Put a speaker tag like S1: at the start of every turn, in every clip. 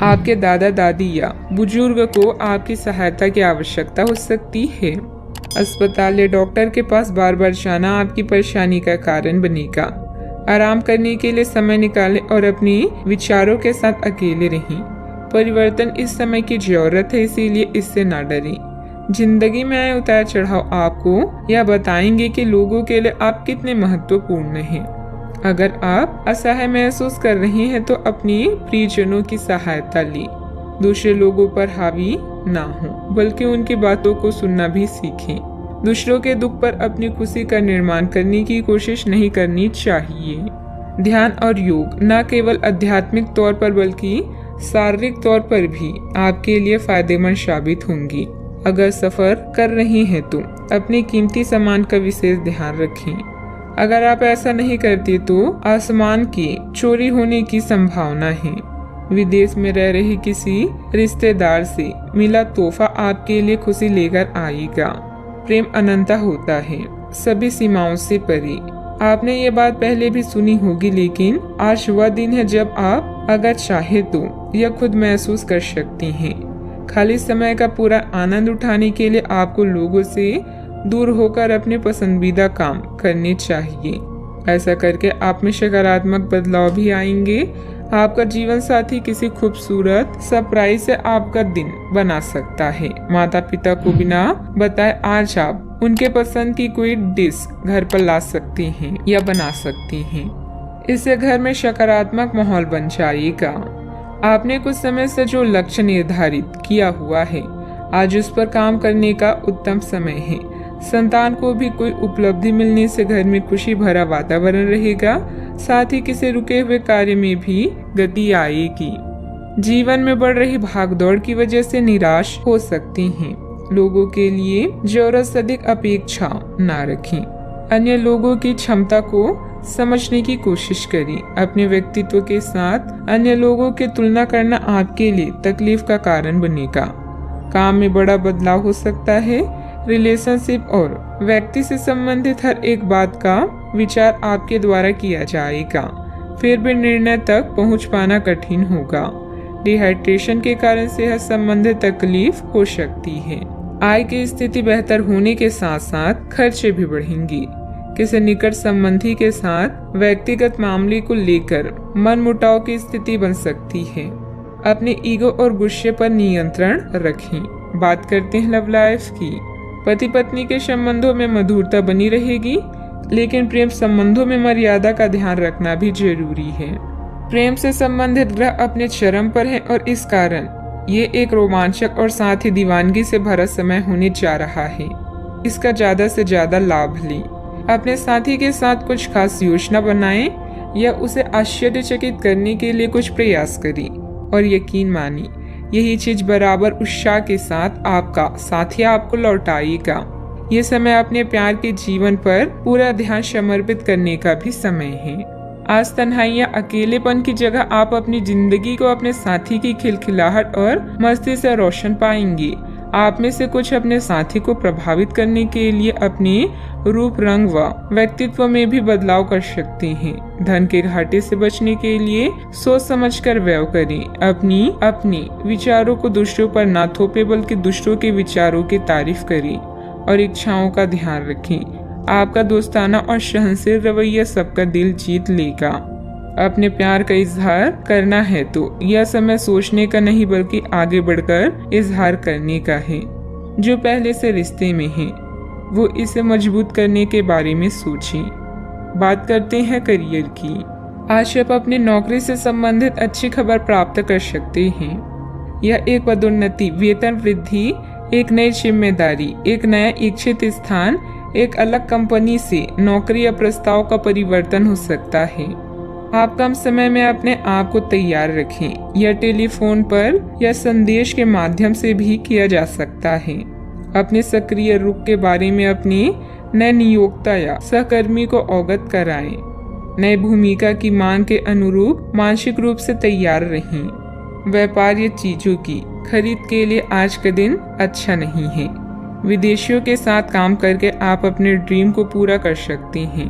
S1: आपके दादा दादी या बुजुर्ग को आपकी सहायता की आवश्यकता हो सकती है। अस्पताल या डॉक्टर के पास बार बार जाना आपकी परेशानी का कारण बनेगा। आराम करने के लिए समय निकालें और अपने विचारों के साथ अकेले रहें। परिवर्तन इस समय की जरूरत है, इसीलिए इससे ना डरें। जिंदगी में आए उतार चढ़ाव आपको यह बताएंगे कि लोगों के लिए आप कितने महत्वपूर्ण हैं। अगर आप असहाय महसूस कर रहे हैं तो अपने प्रियजनों की सहायता लें। दूसरे लोगों पर हावी ना हो, बल्कि उनकी बातों को सुनना भी सीखें। दूसरों के दुख पर अपनी खुशी का निर्माण करने की कोशिश नहीं करनी चाहिए। ध्यान और योग न केवल आध्यात्मिक तौर पर बल्कि शारीरिक तौर पर भी आपके लिए फायदेमंद साबित होंगी। अगर सफर कर रहे हैं तो अपने कीमती सामान का विशेष ध्यान रखें। अगर आप ऐसा नहीं करते तो आसमान की चोरी होने की संभावना है। विदेश में रह रहे किसी रिश्तेदार से मिला तोहफा आपके लिए खुशी लेकर आएगा। प्रेम अनंता होता है, सभी सीमाओं से परे। आपने ये बात पहले भी सुनी होगी, लेकिन आज वह दिन है जब आप अगर चाहे तो यह खुद महसूस कर सकती हैं। खाली समय का पूरा आनंद उठाने के लिए आपको लोगों से दूर होकर अपने पसंदीदा काम करने चाहिए। ऐसा करके आप में सकारात्मक बदलाव भी आएंगे। आपका जीवन साथी किसी खूबसूरत सरप्राइज से आपका दिन बना सकता है। माता पिता को बिना बताए आज आप उनके पसंद की कोई डिश घर पर ला सकती हैं या बना सकती हैं। इससे घर में सकारात्मक माहौल बन जाएगा। आपने कुछ समय से जो लक्ष्य निर्धारित किया हुआ है, आज उस पर काम करने का उत्तम समय है। संतान को भी कोई उपलब्धि मिलने से घर में खुशी भरा वातावरण रहेगा। साथ ही किसी रुके हुए कार्य में भी गति आएगी। जीवन में बढ़ रही भागदौड़ की वजह से निराश हो सकती हैं। लोगों के लिए जरूरत से अधिक अपेक्षा ना रखें। अन्य लोगों की क्षमता को समझने की कोशिश करें। अपने व्यक्तित्व के साथ अन्य लोगों की तुलना करना आपके लिए तकलीफ का कारण बनेगा। काम में बड़ा बदलाव हो सकता है। रिलेशनशिप और व्यक्ति से संबंधित हर एक बात का विचार आपके द्वारा किया जाएगा। फिर भी निर्णय तक पहुंच पाना कठिन होगा। डिहाइड्रेशन के कारण सेहत संबंधी तकलीफ हो सकती है। आय की स्थिति बेहतर होने के साथ साथ खर्चे भी बढ़ेंगे। किसी निकट संबंधी के साथ व्यक्तिगत मामले को लेकर मनमुटाव की स्थिति बन सकती है। अपने ईगो और गुस्से पर नियंत्रण रखें। बात करते हैं लव लाइफ की। पति पत्नी के संबंधों में मधुरता बनी रहेगी, लेकिन प्रेम संबंधों में मर्यादा का ध्यान रखना भी जरूरी है। प्रेम से संबंधित ग्रह अपने चरम पर हैं और इस कारण ये एक रोमांचक और साथ ही दीवानगी से भरा समय होने जा रहा है। इसका ज्यादा से ज्यादा लाभ लें। अपने साथी के साथ कुछ खास योजना बनाएं या उसे आश्चर्यचकित करने के लिए कुछ प्रयास करें और यकीन मानिए यही चीज बराबर उत्साह के साथ आपका साथी आपको लौटाएगा। ये समय अपने प्यार के जीवन पर पूरा ध्यान समर्पित करने का भी समय है। आज तन्हाई या अकेलेपन की जगह आप अपनी जिंदगी को अपने साथी की खिलखिलाहट और मस्ती से रोशन पाएंगे। आप में से कुछ अपने साथी को प्रभावित करने के लिए अपने रूप रंग व व्यक्तित्व में भी बदलाव कर सकते हैं। धन के घाटे से बचने के लिए सोच समझकर व्यय करें। अपनी विचारों को दूसरों पर ना थोपे, बल्कि दूसरों के विचारों की तारीफ करें और इच्छाओं का ध्यान रखें। आपका दोस्ताना और सहनशील रवैया सबका दिल जीत लेगा। अपने प्यार का इजहार करना है तो यह समय सोचने का नहीं, बल्कि आगे बढ़कर इजहार करने का है। जो पहले से रिश्ते में है वो इसे मजबूत करने के बारे में सोचें। बात करते हैं करियर की। आज आप अपनी नौकरी से संबंधित अच्छी खबर प्राप्त कर सकते हैं। यह एक पदोन्नति, वेतन वृद्धि, एक नई जिम्मेदारी, एक नया इच्छित स्थान, एक अलग कंपनी से नौकरी या प्रस्ताव का परिवर्तन हो सकता है। आप कम समय में अपने आप को तैयार रखें। यह टेलीफोन पर या संदेश के माध्यम से भी किया जा सकता है। अपने सक्रिय रुख के बारे में अपने नए नियोक्ता या सहकर्मी को अवगत कराएं। नई भूमिका की मांग के अनुरूप मानसिक रूप से तैयार रहें। व्यापार या चीजों की खरीद के लिए आज का दिन अच्छा नहीं है। विदेशियों के साथ काम करके आप अपने ड्रीम को पूरा कर सकते हैं।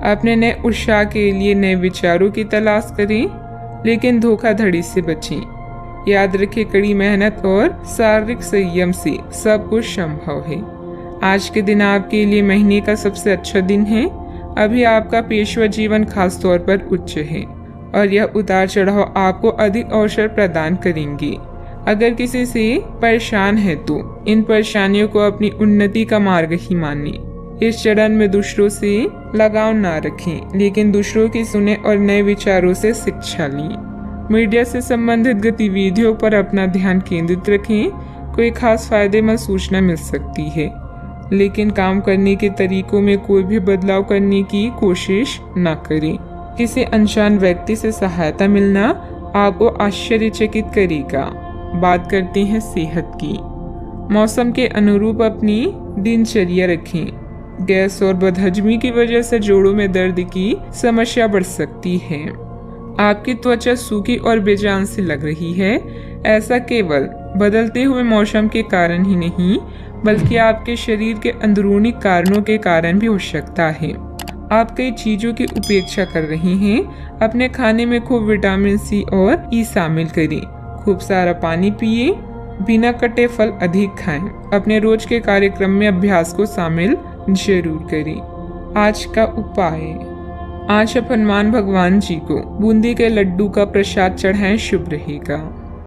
S1: अपने नए उत्साह के लिए नए विचारों की तलाश करें, लेकिन धोखाधड़ी से बचें। याद रखें, कड़ी मेहनत और शारीरिक संयम से सब कुछ संभव है। आज के दिन आपके लिए महीने का सबसे अच्छा दिन है। अभी आपका पेशवा जीवन खास तौर पर उच्च है और यह उतार चढ़ाव आपको अधिक अवसर प्रदान करेंगे। अगर किसी से परेशान है तो इन परेशानियों को अपनी उन्नति का मार्ग ही मानें। इस चरण में दूसरों से लगाव ना रखें, लेकिन दूसरों की सुने और नए विचारों से शिक्षा लें। मीडिया से संबंधित गतिविधियों पर अपना ध्यान केंद्रित रखें। कोई खास फायदेमंद सूचना मिल सकती है, लेकिन काम करने के तरीकों में कोई भी बदलाव करने की कोशिश न करें। किसी अनजान व्यक्ति से सहायता मिलना आपको आश्चर्यचकित करेगा। बात करते हैं सेहत की। मौसम के अनुरूप अपनी दिनचर्या रखें। गैस और बदहजमी की वजह से जोड़ों में दर्द की समस्या बढ़ सकती है। आपकी त्वचा सूखी और बेजान सी लग रही है। ऐसा केवल बदलते हुए मौसम के कारण ही नहीं, बल्कि आपके शरीर के अंदरूनी कारणों के कारण भी हो सकता है। आप कई चीजों की उपेक्षा कर रही हैं। अपने खाने में खूब विटामिन सी और ई शामिल करें। खूब सारा पानी पिए। बिना कटे फल अधिक खाएं। अपने रोज के कार्यक्रम में अभ्यास को शामिल जरूर करें। आज का उपाय, आज आप हनुमान भगवान जी को बूंदी के लड्डू का प्रसाद चढ़ाएं, शुभ रहेगा।